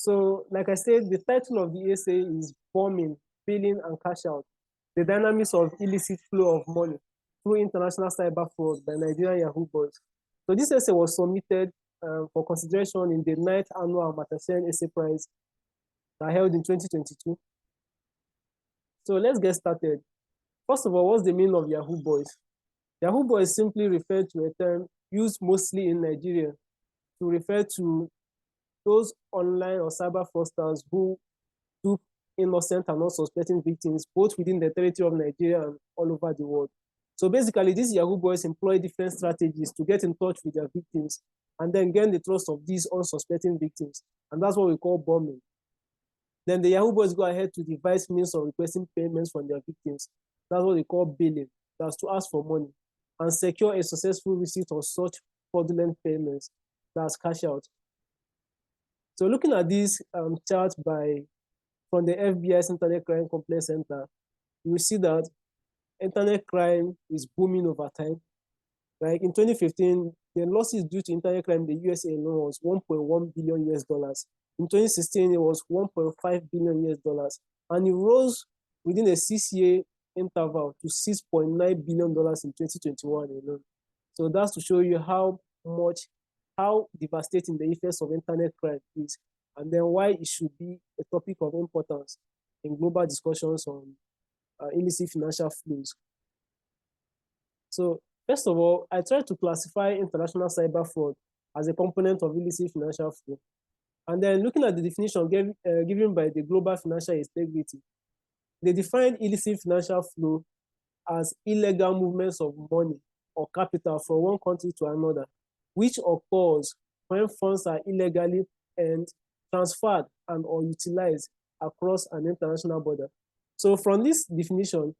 So, like I said, the title of the essay is Bombing, Billing, and Cash Out, the dynamics of illicit flow of money through international cyber fraud by Nigerian Yahoo Boys. So this essay was submitted for consideration in the 9th annual Amartya Essay Prize that held in 2022. So let's get started. First of all, what's the meaning of Yahoo Boys? Yahoo Boys simply refer to a term used mostly in Nigeria to refer to those online or cyber fraudsters who do innocent and unsuspecting victims, both within the territory of Nigeria and all over the world. So basically, these Yahoo Boys employ different strategies to get in touch with their victims and then gain the trust of these unsuspecting victims. And that's what we call bombing. Then the Yahoo Boys go ahead to devise means of requesting payments from their victims. That's what they call billing. That's to ask for money and secure a successful receipt of such fraudulent payments. That's cash out. So looking at this chart from the FBI's Internet Crime Complaint Center, you will see that internet crime is booming over time. Like in 2015, the losses due to internet crime in the USA alone was $1.1 billion US. In 2016, it was $1.5 billion US, and it rose within a 6-year interval to $6.9 billion in 2021 alone. So that's to show you how devastating the effects of internet crime is, and then why it should be a topic of importance in global discussions on illicit financial flows. So first of all, I try to classify international cyber fraud as a component of illicit financial flow. And then looking at the definition given by the Global Financial Integrity, they define illicit financial flow as illegal movements of money or capital from one country to another, which occurs when funds are illegally and transferred and or utilized across an international border. So from this definition,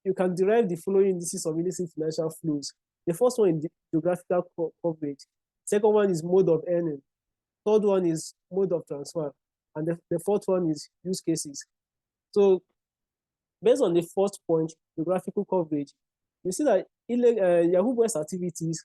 you can derive the following indices of illicit financial flows. The first one is geographical coverage. Second one is mode of earning. Third one is mode of transfer. And the fourth one is use cases. So based on the first point, geographical coverage, you see that Yahoo Boys activities,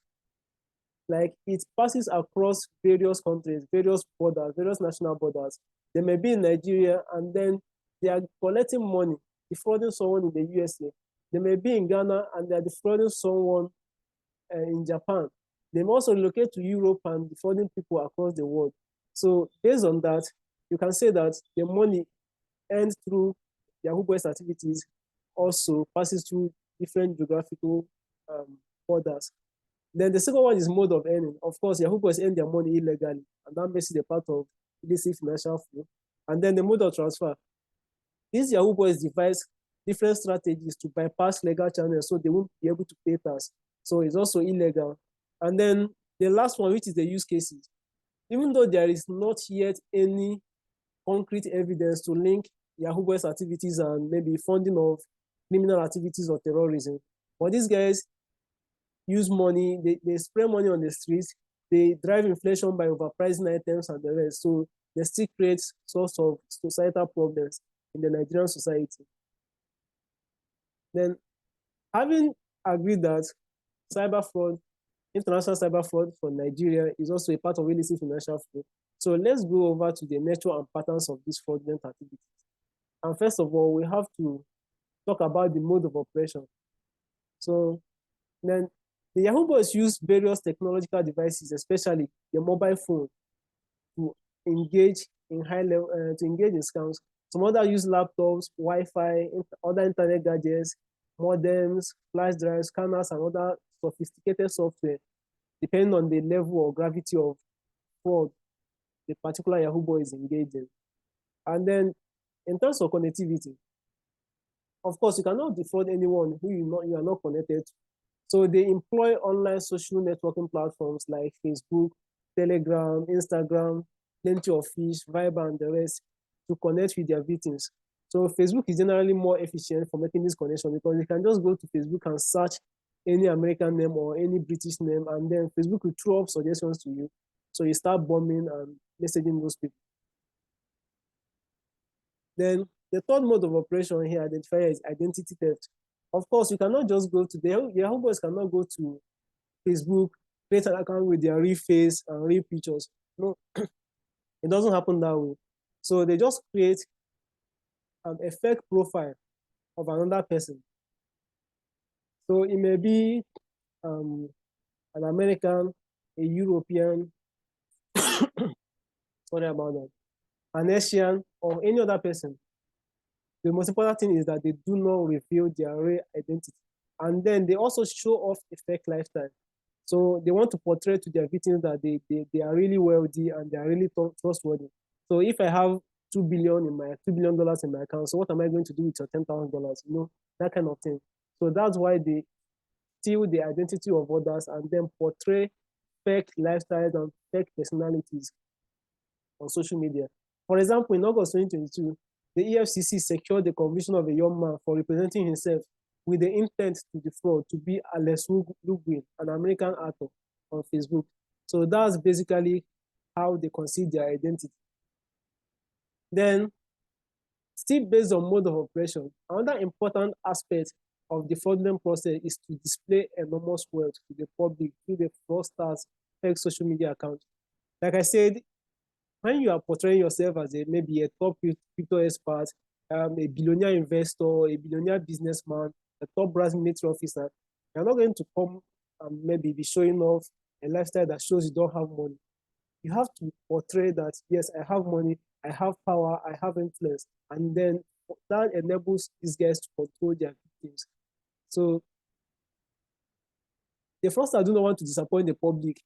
like it passes across various countries, various borders, various national borders. They may be in Nigeria and then they are collecting money, defrauding someone in the USA. They may be in Ghana and they are defrauding someone in Japan. They may also relocate to Europe and defrauding people across the world. So based on that, you can say that the money earned through Yahoo Boys activities also passes through different geographical borders. Then the second one is mode of earning. Of course, Yahoo Boys earn their money illegally, and that makes it a part of illicit financial flow. And then the mode of transfer. These Yahoo Boys devise different strategies to bypass legal channels so they won't be able to pay tax. So it's also illegal. And then the last one, which is the use cases. Even though there is not yet any concrete evidence to link Yahoo Boys activities and maybe funding of criminal activities or terrorism, but these guys use money, they spray money on the streets, they drive inflation by overpricing items and the rest. So they still create sorts of societal problems in the Nigerian society. Then, having agreed that cyber fraud, international cyber fraud for Nigeria is also a part of illicit financial flow, so let's go over to the nature and patterns of these fraudulent activities. And first of all, we have to talk about the mode of operation. So then the Yahoo Boys use various technological devices, especially the mobile phone, to engage in scams. Some others use laptops, Wi-Fi, other internet gadgets, modems, flash drives, scanners, and other sophisticated software, depending on the level or gravity of fraud the particular Yahoo Boy is engaged in. And then in terms of connectivity, of course, you cannot defraud anyone who you are not connected to. So they employ online social networking platforms like Facebook, Telegram, Instagram, Plenty of Fish, Viber, and the rest to connect with their victims. So Facebook is generally more efficient for making this connection because you can just go to Facebook and search any American name or any British name, and then Facebook will throw up suggestions to you. So you start bombing and messaging those people. Then the third mode of operation here identified is identity theft. Of course, you cannot just go to the Yahoo Boys cannot go to Facebook, create an account with their real face and real pictures. No, it doesn't happen that way. So they just create a fake profile of another person. So it may be an American, a European, sorry about that, an Asian, or any other person. The most important thing is that they do not reveal their real identity. And then they also show off a fake lifestyle. So they want to portray to their victims that they are really wealthy and they are really trustworthy. So if I have $2 billion in my account, so what am I going to do with your $10,000? That kind of thing. So that's why they steal the identity of others and then portray fake lifestyles and fake personalities on social media. For example, in August 2022, the EFCC secured the conviction of a young man for representing himself with the intent to defraud to be Alex Lugwin, an American actor, on Facebook. So that's basically how they conceal their identity. Then, still based on mode of operation, another important aspect of the fraudulent process is to display enormous wealth to the public through the fraudsters' fake social media account. Like I said, when you are portraying yourself as maybe a top crypto expert, a billionaire investor, a billionaire businessman, a top brass military officer, you're not going to come and maybe be showing off a lifestyle that shows you don't have money. You have to portray that, yes, I have money, I have power, I have influence, and then that enables these guys to control their victims. So the fraudsters do not want to disappoint the public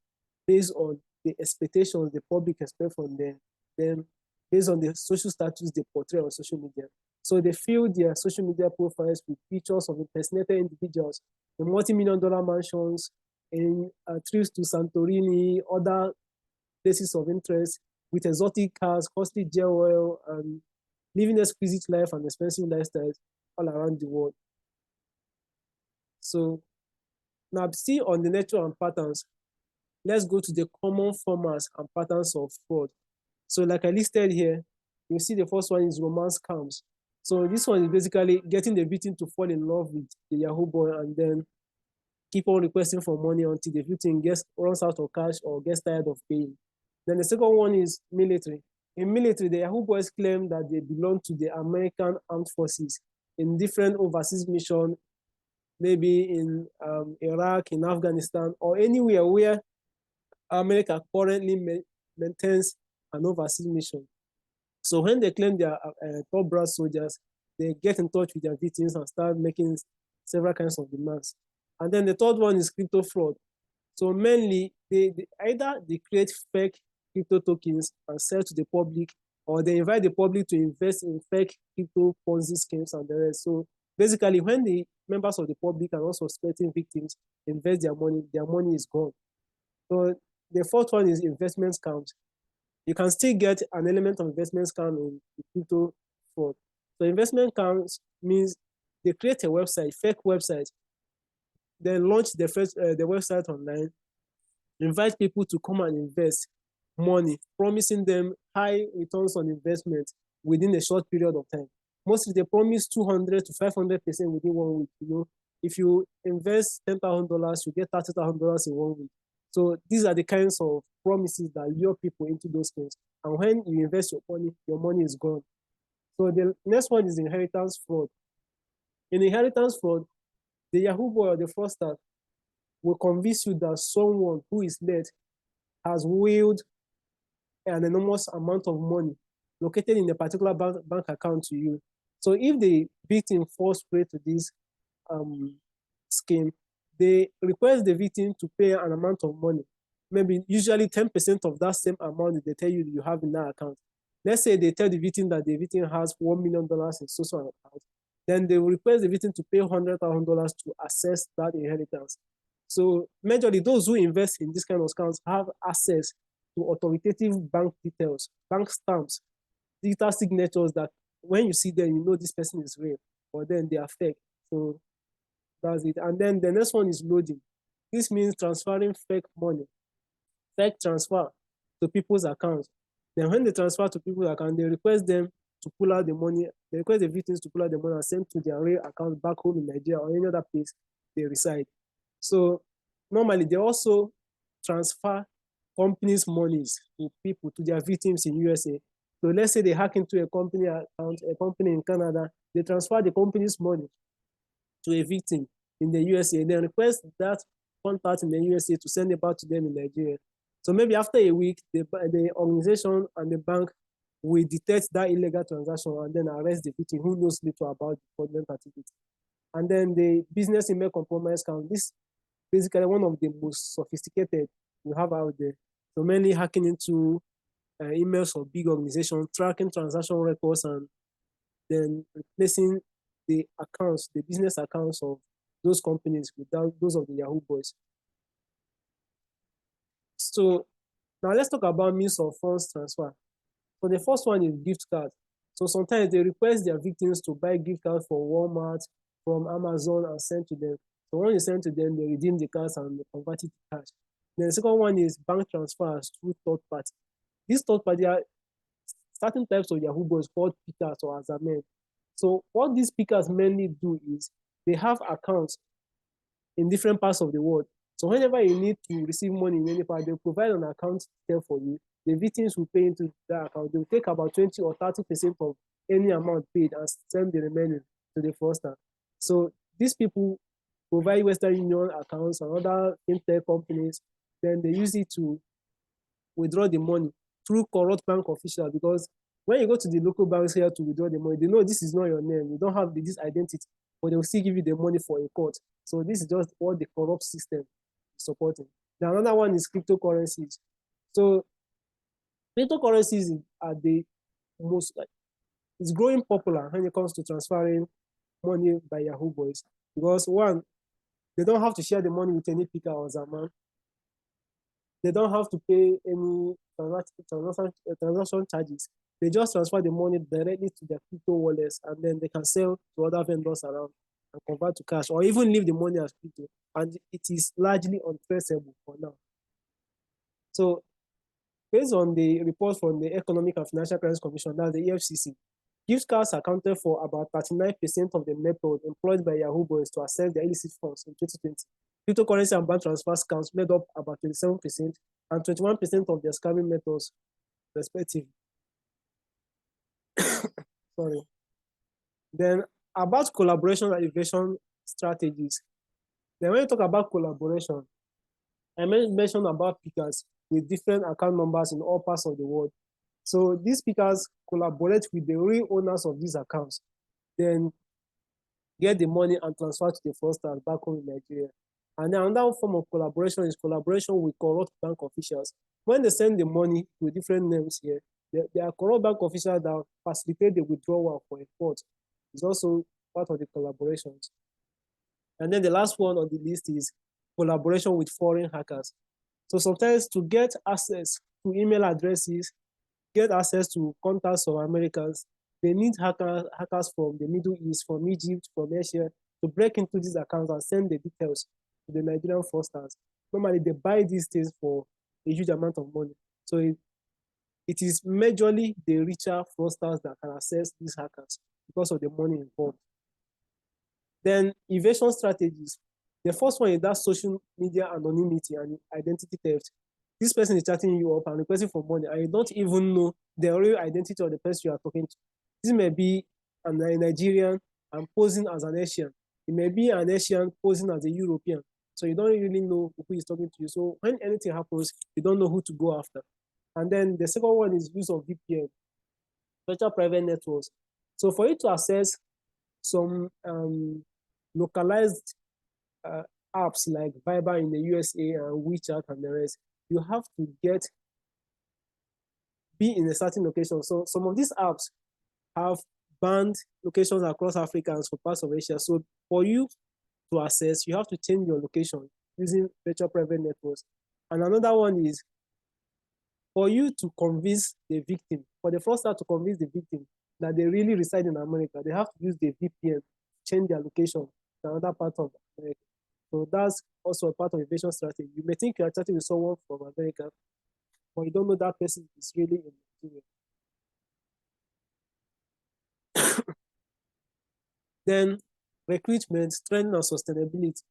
based on the expectations the public expect from them based on the social status they portray on social media. So they fill their social media profiles with pictures of impersonated individuals in multi-million-dollar mansions, in trips to Santorini, other places of interest, with exotic cars, costly jet oil, and living exquisite life and expensive lifestyles all around the world. So now, still on the nature and patterns, let's go to the common formats and patterns of fraud. So like I listed here, you see the first one is romance scams. So this one is basically getting the victim to fall in love with the Yahoo boy and then keep on requesting for money until the victim runs out of cash or gets tired of paying. Then the second one is military. In military, the Yahoo boys claim that they belong to the American Armed Forces in different overseas missions, maybe in Iraq, in Afghanistan, or anywhere where America currently maintains an overseas mission. So when they claim they are top brass soldiers, they get in touch with their victims and start making several kinds of demands. And then the third one is crypto fraud. So mainly, either they create fake crypto tokens and sell to the public, or they invite the public to invest in fake crypto Ponzi schemes and the rest. So basically, when the members of the public and also suspecting victims invest their money is gone. So the fourth one is investment scams. You can still get an element of investment scam in crypto fraud. So investment scams means they create a website, fake website, then launch the website online, invite people to come and invest money, promising them high returns on investment within a short period of time. Mostly they promise 200 to 500% within 1 week. If you invest $10,000, you get $30,000 in 1 week. So these are the kinds of promises that lure people into those things. And when you invest your money is gone. So the next one is inheritance fraud. In inheritance fraud, the Yahoo boy or the fraudster will convince you that someone who is late has willed an enormous amount of money located in a particular bank account to you. So if the victim falls prey to this scheme, they request the victim to pay an amount of money, maybe usually 10% of that same amount that they tell you have in that account. Let's say they tell the victim that the victim has $1 million in social account. Then they will request the victim to pay $100,000 to access that inheritance. So majorly those who invest in this kind of scams have access to authoritative bank details, bank stamps, digital signatures that when you see them, you know this person is real, but then they are fake. So that's it. And then the next one is loading. This means transferring fake money, fake transfer to people's accounts. Then when they transfer to people's account, they request them to pull out the money. They request the victims to pull out the money and send to their real account back home in Nigeria or any other place they reside. So normally they also transfer companies' monies to people, to their victims in USA. So let's say they hack into a company account, a company in Canada, they transfer the company's money to a victim in the USA, and then request that contact in the USA to send it back to them in Nigeria. So maybe after a week, the organization and the bank will detect that illegal transaction and then arrest the victim who knows little about the fraudulent activity. And then the business email compromise count. This is basically one of the most sophisticated you have out there. So mainly hacking into emails of big organizations, tracking transaction records, and then replacing the accounts, the business accounts of those companies without those of the Yahoo Boys. So now let's talk about means of funds transfer. So the first one is gift card. So sometimes they request their victims to buy gift cards for Walmart, from Amazon, and send to them. So when you send to them, they redeem the cards and they convert it to cash. Then the second one is bank transfers through third party. These third party are certain types of Yahoo Boys called pickers or azamen. So what these pickers mainly do is they have accounts in different parts of the world. So whenever you need to receive money in any part, they'll provide an account there for you. The victims will pay into that account. They'll take about 20 or 30% of any amount paid and send the remaining to the fraudster. So these people provide Western Union accounts and other fintech companies. Then they use it to withdraw the money through corrupt bank officials, because when you go to the local banks here to withdraw the money, they know this is not your name. You don't have this identity, but they will still give you the money for a court. So this is just what the corrupt system is supporting. Now, another one is cryptocurrencies. So cryptocurrencies are the most, it's growing popular when it comes to transferring money by Yahoo Boys, because one, they don't have to share the money with any picker or zaman. They don't have to pay any transaction charges. They just transfer the money directly to their crypto wallets, and then they can sell to other vendors around and convert to cash, or even leave the money as crypto. And it is largely untraceable for now. So based on the report from the Economic and Financial Crimes Commission, that's the EFCC, gift cards accounted for about 39% of the method employed by Yahoo Boys to access the illicit funds in 2020. Cryptocurrency and bank transfer scams made up about 27% and 21% of their scamming methods, respectively. Sorry. Then about collaboration and evasion strategies. Then when you talk about collaboration, I mentioned about pickers with different account numbers in all parts of the world. So these pickers collaborate with the real owners of these accounts, then get the money and transfer to the fraudsters back home in Nigeria. And then another form of collaboration is collaboration with corrupt bank officials. When they send the money with different names here, there are corrupt bank officials that facilitate the withdrawal for a fraud. It's also part of the collaborations. And then the last one on the list is collaboration with foreign hackers. So sometimes to get access to email addresses, get access to contacts of Americans, they need hackers from the Middle East, from Egypt, from Asia, to break into these accounts and send the details to the Nigerian fraudsters. Normally, they buy these things for a huge amount of money. So it is majorly the richer fraudsters that can access these hackers because of the money involved. Then evasion strategies. The first one is that social media anonymity and identity theft. This person is chatting you up and requesting for money, and you don't even know the real identity of the person you are talking to. This may be a Nigerian and posing as an Asian. It may be an Asian posing as a European. So you don't really know who is talking to you. So when anything happens, you don't know who to go after. And then the second one is use of VPN, virtual private networks. So for you to access some localized apps like Viber in the USA and WeChat and the rest, you have to be in a certain location. So some of these apps have banned locations across Africa and some parts of Asia. So for you to access, you have to change your location using virtual private networks. And another one is for you to convince the victim, for the fraudster to convince the victim that they really reside in America, they have to use the VPN, change their location to another part of America. So that's also a part of evasion strategy. You may think you are chatting with someone from America, but you don't know that person is really in Nigeria. Then recruitment, training, and sustainability.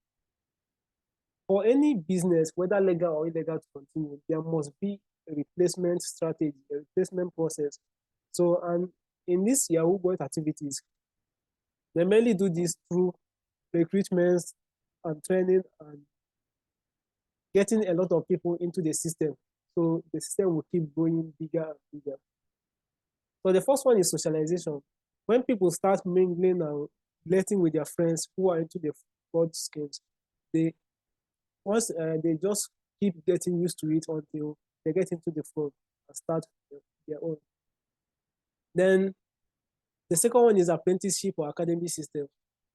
For any business, whether legal or illegal to continue, there must be a replacement strategy, a replacement process. So, and in these Yahoo Boys activities, they mainly do this through recruitment and training and getting a lot of people into the system. So the system will keep growing bigger and bigger. So the first one is socialization. When people start mingling and relating with their friends who are into the fraud schemes, they they just keep getting used to it until they get into the fraud and start their own. Then the second one is apprenticeship or academy system.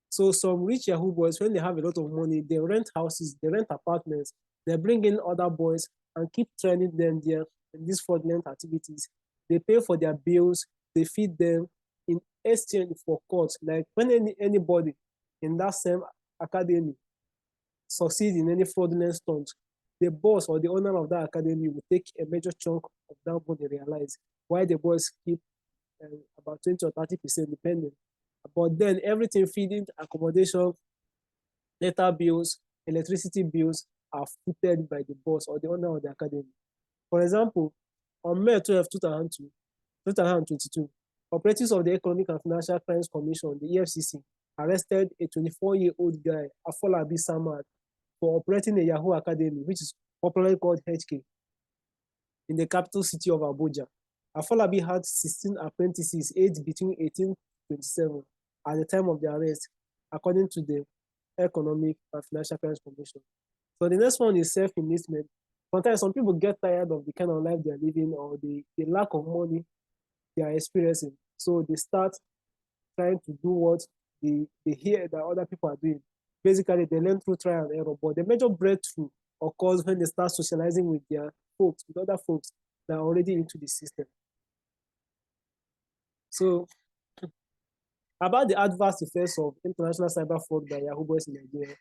So some rich Yahoo boys, when they have a lot of money, they rent houses, they rent apartments, they bring in other boys and keep training them there in these fraudulent activities. They pay for their bills, they feed them in exchange for courts. Like when anybody in that same academy succeeds in any fraudulent stunt, the boss or the owner of that academy will take a major chunk of that money realized, while the boys keep about 20 or 30% depending. But then everything feeding, accommodation, data bills, electricity bills are footed by the boss or the owner of the academy. For example, on May 12, 2022, operatives of the Economic and Financial Crimes Commission, the EFCC, arrested a 24-year-old guy, Afolabi Samad, for operating a Yahoo Academy, which is popularly called HK, in the capital city of Abuja. Afolabi had 16 apprentices aged between 18 to 27 at the time of the arrest, according to the Economic and Financial Crimes Commission. So the next one is self-enlistment. Sometimes some people get tired of the kind of life they're living or the lack of money they are experiencing. So they start trying to do what they hear that other people are doing. Basically, they learn through trial and error. But the major breakthrough occurs when they start socializing with their folks, with other folks that are already into the system. So about the adverse effects of international cyber fraud by Yahoo Boys in Nigeria.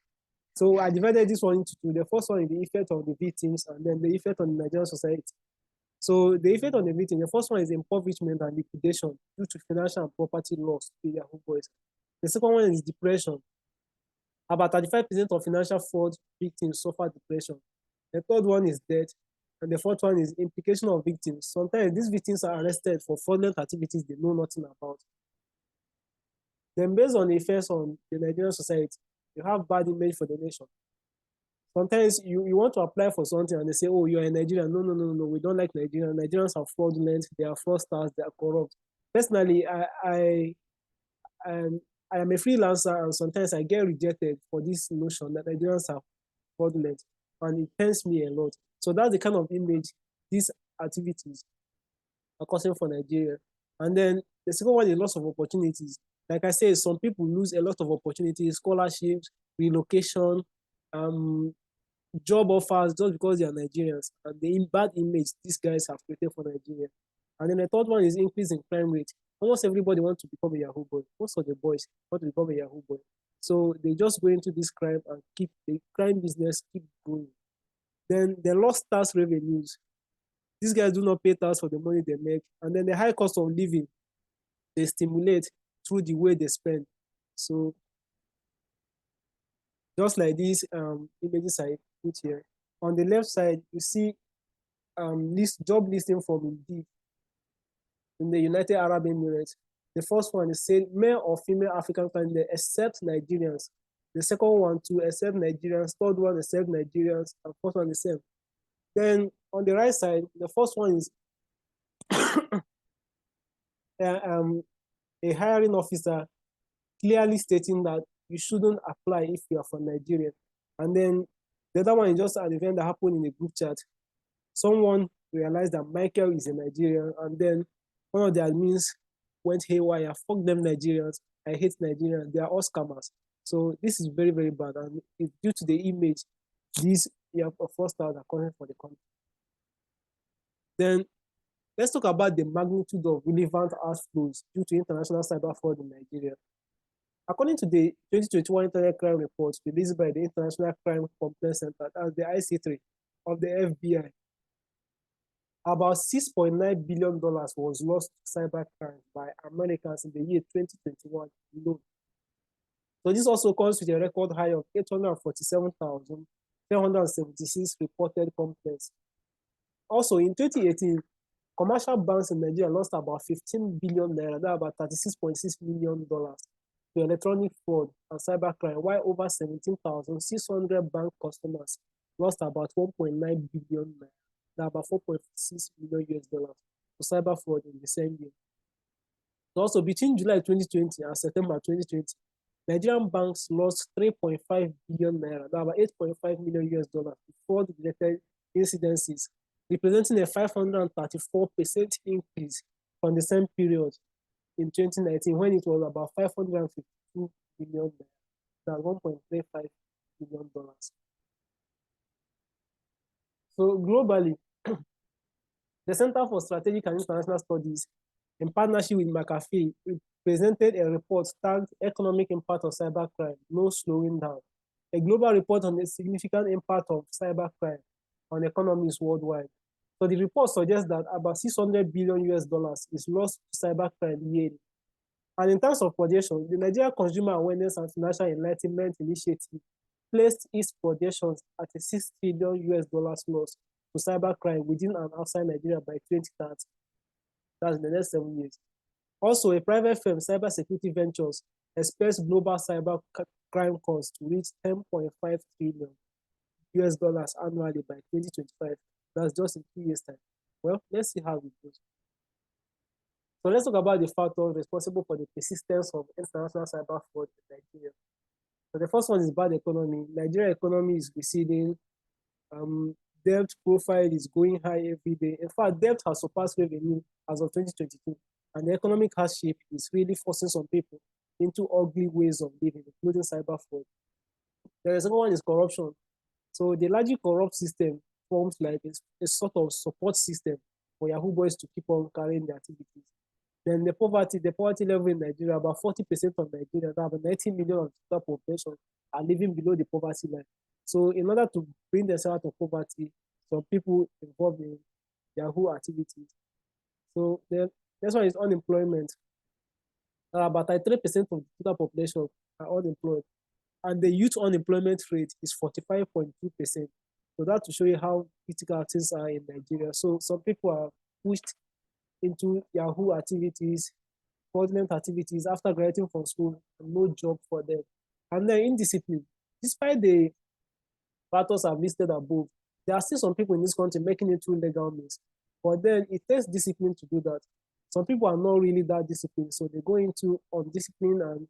So I divided this one into two. The first one is the effect on the victims, and then the effect on the Nigerian society. So the effect on the victim, the first one is impoverishment and liquidation due to financial and property loss to Yahoo Boys. The second one is depression. About 35% of financial fraud victims suffer depression. The third one is death. And the fourth one is implication of victims. Sometimes these victims are arrested for fraudulent activities they know nothing about. Then based on the effects on the Nigerian society, you have bad image for the nation. Sometimes you want to apply for something and they say, oh, you're a Nigerian. No, we don't like Nigerians. Nigerians are fraudulent, they are fraudsters, they are corrupt. Personally, I am a freelancer and sometimes I get rejected for this notion that Nigerians are fraudulent, and it pains me a lot. So that's the kind of image these activities are causing for Nigeria. And then the second one is loss of opportunities. Like I said, some people lose a lot of opportunities, scholarships, relocation, job offers just because they are Nigerians, and the bad image these guys have created for Nigeria. And then the third one is increase in crime rate. Almost everybody wants to become a Yahoo boy. Most of the boys want to become a Yahoo boy. So they just go into this crime and keep the crime business keep growing. Then the lost tax revenues. These guys do not pay tax for the money they make. And then the high cost of living, they stimulate through the way they spend. So just like these images I put here. On the left side, you see job listing from Indeed in the United Arab Emirates. The first one is saying male or female African candidate except Nigerians. The second one to except Nigerians. Third one except Nigerians. And fourth one the same. Then on the right side, the first one is a hiring officer clearly stating that you shouldn't apply if you are from Nigeria. And then the other one is just an event that happened in a group chat. Someone realized that Michael is a Nigerian, and then one of the admins went haywire. Fuck them Nigerians. I hate Nigerians. They are all scammers. So this is very, very bad. And it's due to the image these fraudsters are calling for the country. Then let's talk about the magnitude of relevant outflows due to international cyber fraud in Nigeria. According to the 2021 Internet Crime Report released by the International Crime Complaint Center, as the IC3 of the FBI, about $6.9 billion was lost to cyber crime by Americans in the year 2021 alone. So this also comes with a record high of 847,376 reported complaints. Also in 2018, commercial banks in Nigeria lost about 15 billion naira, that's about $36.6 million to electronic fraud and cybercrime, while over 17,600 bank customers lost about 1.9 billion naira, that's about $4.6 million to cyber fraud in the same year. Also, between July 2020 and September 2020, Nigerian banks lost 3.5 billion naira, that's about $8.5 million to fraud-related incidences, representing a 534% increase from the same period in 2019 when it was about 552 billion naira, that's $1.35 billion. So globally, the Center for Strategic and International Studies, in partnership with McAfee, presented a report tagged Economic Impact of Cybercrime, No Slowing Down, a global report on the significant impact of cybercrime on economies worldwide. So the report suggests that about $600 billion is lost to cybercrime yearly. And in terms of projection, the Nigeria Consumer Awareness and Financial Enlightenment Initiative placed its projections at a $6 trillion loss to cybercrime within and outside Nigeria by 2030. That's in the next 7 years. Also, a private firm, Cybersecurity Ventures, expects global cyber crime costs to reach $10.5 trillion annually by 2025. That's just in 2 years' time. Well, let's see how it goes. So let's talk about the factors responsible for the persistence of international cyber fraud in Nigeria. So the first one is bad economy. Nigeria economy is receding. Debt profile is going high every day. In fact, debt has surpassed revenue as of 2022. And the economic hardship is really forcing some people into ugly ways of living, including cyber fraud. The second one is corruption. So the largely corrupt system forms like a sort of support system for Yahoo Boys to keep on carrying their activities. Then the poverty level in Nigeria, about 40% of Nigerians, about 19 million of the total population, are living below the poverty line. So in order to bring themselves out of poverty, some people involved in Yahoo activities. So the next one is unemployment. About 3% of the total population are unemployed. And the youth unemployment rate is 45.2%. So that to show you how critical things are in Nigeria. So some people are pushed into Yahoo activities, fraudulent activities after graduating from school, and no job for them. And then indiscipline. Despite the factors I've listed above, there are still some people in this country making it through legal means. But then it takes discipline to do that. Some people are not really that disciplined, so they go into undisciplined and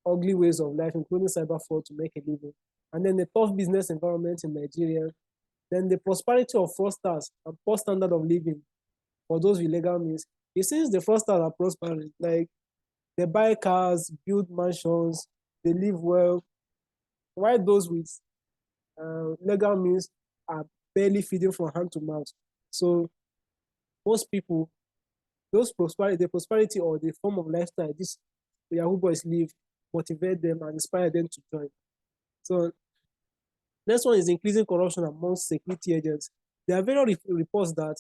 ugly ways of life, including cyber fraud, to make a living. And then the tough business environment in Nigeria, then the prosperity of fraudsters and poor standard of living for those with legal means. It seems the fraudsters are prospering, like they buy cars, build mansions, they live well, while those with legal means are barely feeding from hand to mouth. So most people, the prosperity or the form of lifestyle these Yahoo Boys live motivate them and inspire them to join. So next one is increasing corruption amongst security agents. There are various reports that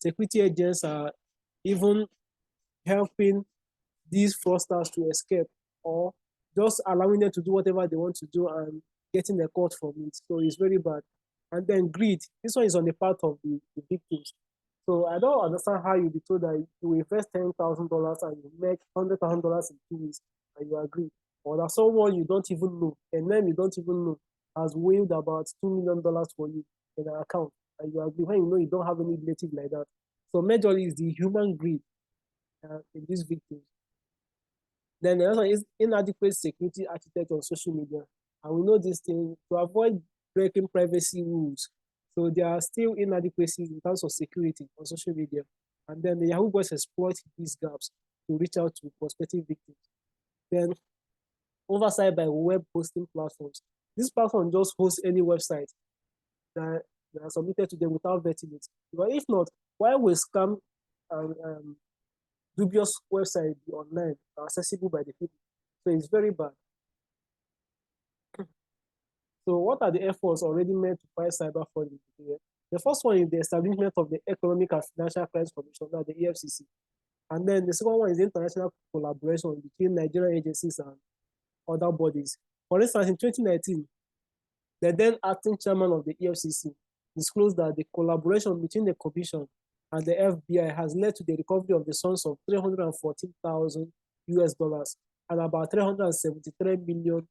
security agents are even helping these fraudsters to escape or just allowing them to do whatever they want to do and getting their cut from it. So it's very bad. And then greed. This one is on the part of the victims. So I don't understand how you be told that you invest $10,000 and you make $100,000 in 2 weeks and you agree. Or that someone you don't even know, a name you don't even know, has waived about $2 million for you in an account and you agree when you know you don't have any relative like that. So majorly is the human greed in these victims. Then the other one is inadequate security architecture on social media. And we know this thing to avoid breaking privacy rules. So there are still inadequacies in terms of security on social media. And then the Yahoo Boys exploit these gaps to reach out to prospective victims. Then oversight by web hosting platforms. This platform just hosts any website that are submitted to them without vetting it. But if not, why will scam and dubious websites be online, accessible by the people? So it's very bad. So what are the efforts already made to fight cyber fraud in Nigeria? The first one is the establishment of the Economic and Financial Crimes Commission, that's the EFCC. And then the second one is the international collaboration between Nigerian agencies and other bodies. For instance, in 2019, the then acting chairman of the EFCC disclosed that the collaboration between the commission and the FBI has led to the recovery of the sums of 314,000 US dollars and about 373 million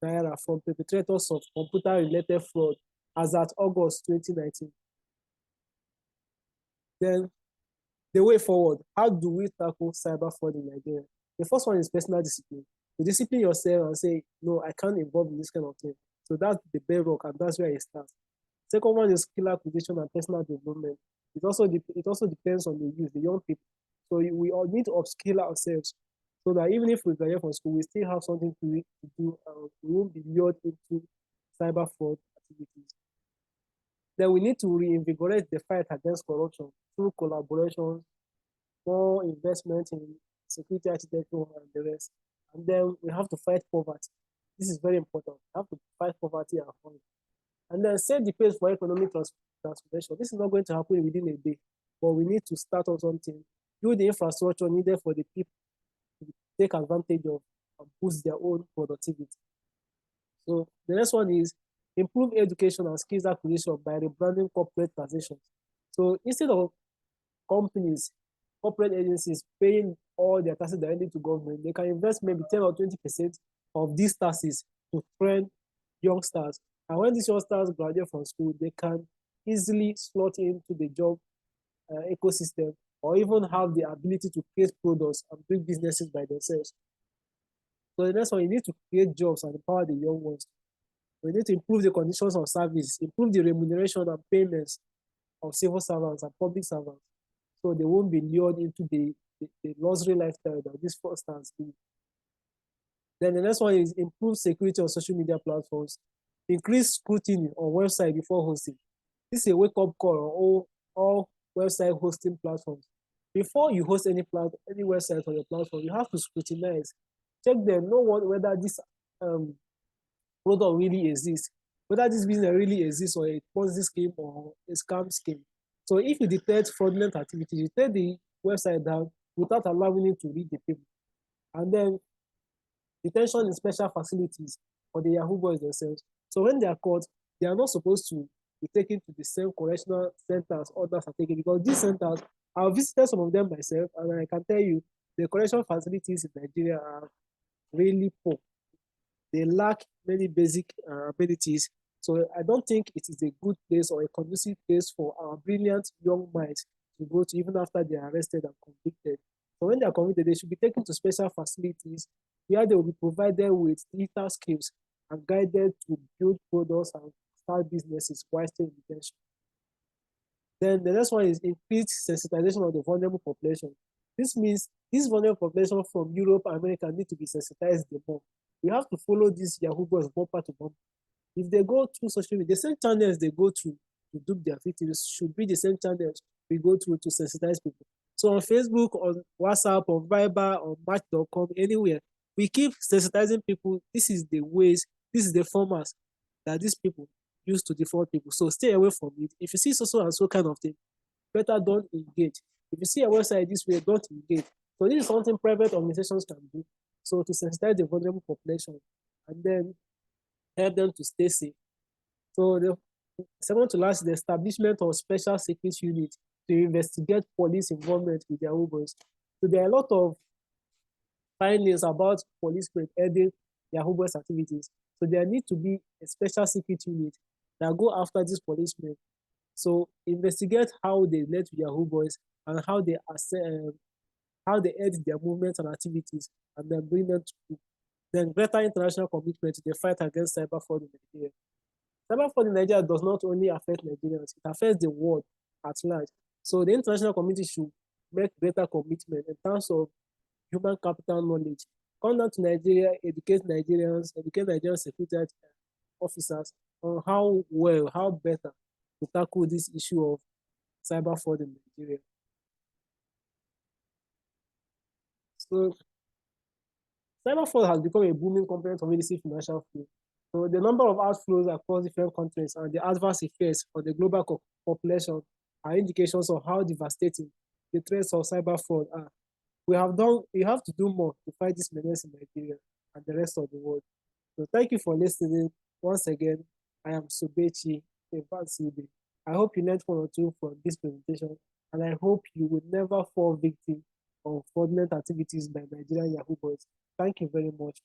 naira from perpetrators of computer-related fraud as at August 2019. Then the way forward, how do we tackle cyber fraud in Nigeria? The first one is personal discipline. You discipline yourself and say, no, I can't involve in this kind of thing. So that's the bedrock, and that's where it starts. Second one is skill acquisition and personal development. It also depends on the youth, the young people. So we all need to upskill ourselves so that even if we graduate from school, we still have something to do. We won't be lured into cyber fraud activities. Then we need to reinvigorate the fight against corruption through collaboration, more investment in security architecture and the rest. And then we have to fight poverty. This is very important. We have to fight poverty and hunger. And then set the pace for economic transformation. This is not going to happen within a day, but we need to start on something, build the infrastructure needed for the people to take advantage of and boost their own productivity. So the next one is improve education and skills acquisition by rebranding corporate taxation. So instead of companies, corporate agencies paying all their taxes directly to government, they can invest maybe 10 or 20% of these taxes to train youngsters. And when these youngsters graduate from school, they can easily slot into the job ecosystem, or even have the ability to create products and build businesses by themselves. So the next one, you need to create jobs and empower the young ones. We need to improve the conditions of service, improve the remuneration and payments of civil servants and public servants, so they won't be lured into the luxury lifestyle that these fraudsters do. Then the next one is improve security on social media platforms, increase scrutiny on website before hosting. This is a wake-up call on all website hosting platforms. Before you host any website on your platform, you have to scrutinize, check them, know whether this product really exists, whether this business really exists or a Ponzi scheme or a scam scheme. So if you detect fraudulent activity, you take the website down without allowing it to read the paper. And then detention in special facilities for the Yahoo Boys themselves. So when they are caught, they are not supposed to be taken to the same correctional centers others are taken, because these centers, I've visited some of them myself, and I can tell you the correctional facilities in Nigeria are really poor. They lack many basic abilities. So I don't think it is a good place or a conducive place for our brilliant young minds to go to even after they are arrested and convicted. So when they are convicted, they should be taken to special facilities where they will be provided with digital skills and guided to build products and start businesses while still in detention. Then the next one is increased sensitization of the vulnerable population. This means this vulnerable population from Europe and America need to be sensitized the more. We have to follow these Yahoo Boys bumper to bumper. If they go through social media, the same channels they go through to dupe their victims should be the same channels we go through to sensitize people. So on Facebook, on WhatsApp, on Viber, on Match.com, anywhere, we keep sensitizing people. This is the ways, this is the formats that these people use to defraud people. So stay away from it. If you see so and so kind of thing, better don't engage. If you see a website this way, don't engage. So this is something private organizations can do. So to sensitize the vulnerable population and then help them to stay safe. So the second to last is the establishment of special security units to investigate police involvement with their Boys. So there are a lot of findings about police heading Yahoo Boys activities. So there need to be a special security unit that go after these policemen. So investigate how they led to Yahoo Boys and how they edit their movements and activities, and then bring them to then greater international commitment to the fight against cyber fraud in Nigeria. Cyber fraud in Nigeria does not only affect Nigerians, it affects the world at large. So the international community should make greater commitment in terms of human capital knowledge. Come down to Nigeria, educate Nigerian security officers on how better to tackle this issue of cyber fraud in Nigeria. So cyber fraud has become a booming component of illicit financial flow. So the number of outflows across different countries and the adverse effects on the global population are indications of how devastating the threats of cyber fraud are. We have to do more to fight this menace in Nigeria and the rest of the world. So thank you for listening. Once again, I am Sobechi Evan-Ibe. I hope you learned one or two from this presentation. and I hope you will never fall victim of fraudulent activities by Nigerian Yahoo Boys. Thank you very much.